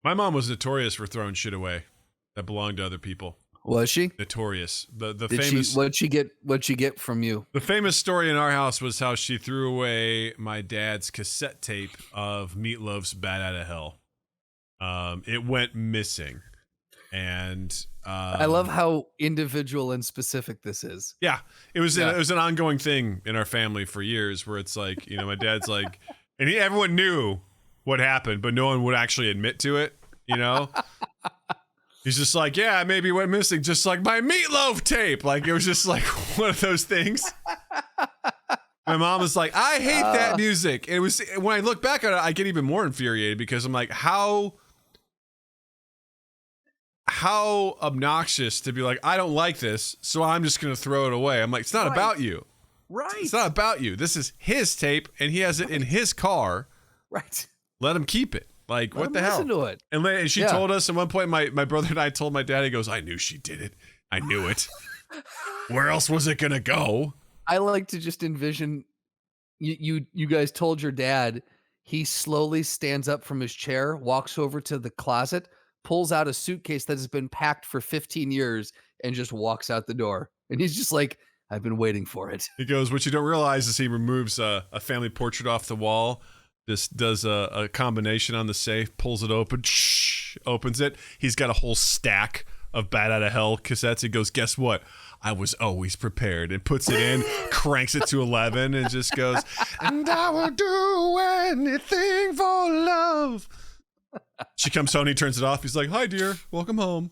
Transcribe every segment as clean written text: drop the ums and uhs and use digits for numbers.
My mom was notorious for throwing shit away that belonged to other people. Was she notorious? The Did famous. What'd she get from you? The famous story in our house was how she threw away my dad's cassette tape of Meatloaf's "Bad Outta Hell." It went missing, and I love how individual and specific this is. Yeah, it was an ongoing thing in our family for years, where it's like, my dad's like, and everyone knew what happened, but no one would actually admit to it. He's just like, yeah, maybe went missing, just like my Meatloaf tape. Like, it was just like one of those things. My mom was like, I hate that music. It was, when I look back at it, I get even more infuriated because I'm like, how obnoxious to be like, I don't like this, so I'm just going to throw it away. I'm like, it's not about you. Right. It's not about you. This is his tape, and he has it in his car. Right. Let him keep it. Like, what the hell? Listen to it. And she told us at one point, my brother and I told my dad, he goes, I knew she did it. I knew it. Where else was it going to go? I like to just envision you guys told your dad. He slowly stands up from his chair, walks over to the closet, pulls out a suitcase that has been packed for 15 years, and just walks out the door. And he's just like, I've been waiting for it. He goes, what you don't realize is he removes a family portrait off the wall, just does a combination on the safe, pulls it open, opens it. He's got a whole stack of Bad Outta Hell cassettes. He goes, guess what? I was always prepared, and puts it in, cranks it to 11, and just goes, and I will do anything for love. She comes home, he turns it off. He's like, hi, dear. Welcome home.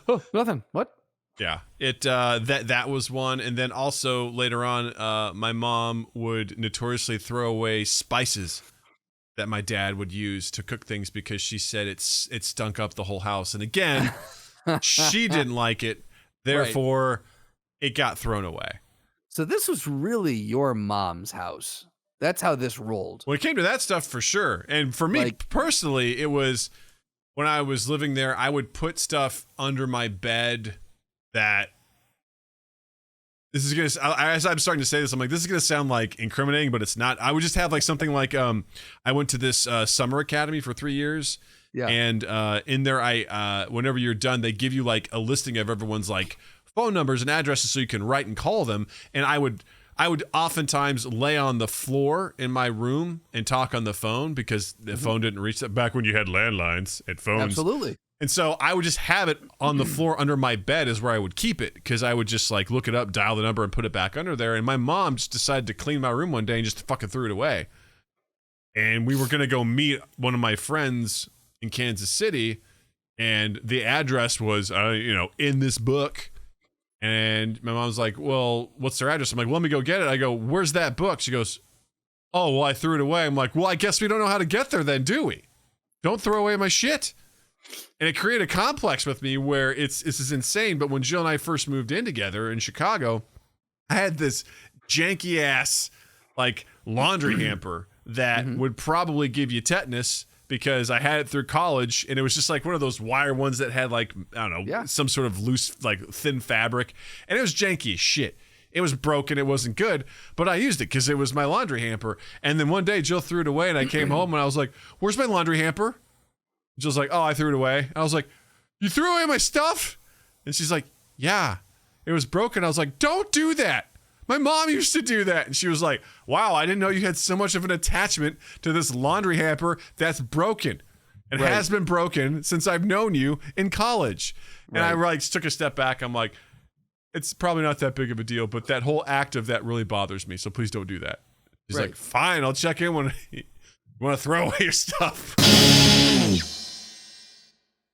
Oh, nothing. What? Yeah, that was one. And then also later on, my mom would notoriously throw away spices that my dad would use to cook things because she said it stunk up the whole house. And again, she didn't like it. Therefore, it got thrown away. So this was really your mom's house. That's how this rolled. When it came to that stuff, for sure. And for me personally, it was when I was living there, I would put stuff under my bed that this is going to, as I'm starting to say this, I'm like, this is going to sound like incriminating, but it's not. I would just have like something like, I went to this summer academy for 3 years. Yeah. And in there, whenever you're done, they give you like a listing of everyone's like phone numbers and addresses so you can write and call them. And I would oftentimes lay on the floor in my room and talk on the phone because the phone didn't reach that back when you had landlines and phones. Absolutely. And so I would just have it on the floor under my bed is where I would keep it because I would just like look it up, dial the number, and put it back under there. And my mom just decided to clean my room one day and just fucking threw it away. And we were going to go meet one of my friends in Kansas City, and the address was, in this book. And my mom's like, well, what's their address? I'm like, well, let me go get it. I go, where's that book? She goes, oh, well, I threw it away. I'm like, well, I guess we don't know how to get there then, do we? Don't throw away my shit. And it created a complex with me where this is insane. But when Jill and I first moved in together in Chicago, I had this janky ass like laundry hamper that would probably give you tetanus because I had it through college, and it was just like one of those wire ones that had like, I don't know, some sort of loose, like thin fabric. And it was janky as shit. It was broken. It wasn't good, but I used it because it was my laundry hamper. And then one day Jill threw it away, and I came home and I was like, where's my laundry hamper? Jill's like, oh, I threw it away. I was like, you threw away my stuff? And she's like, yeah, it was broken. I was like, don't do that. My mom used to do that. And she was like, wow, I didn't know you had so much of an attachment to this laundry hamper that's broken. It has been broken since I've known you in college. And I like took a step back. I'm like, it's probably not that big of a deal, but that whole act of that really bothers me. So please don't do that. She's like, fine, I'll check in when you want to throw away your stuff.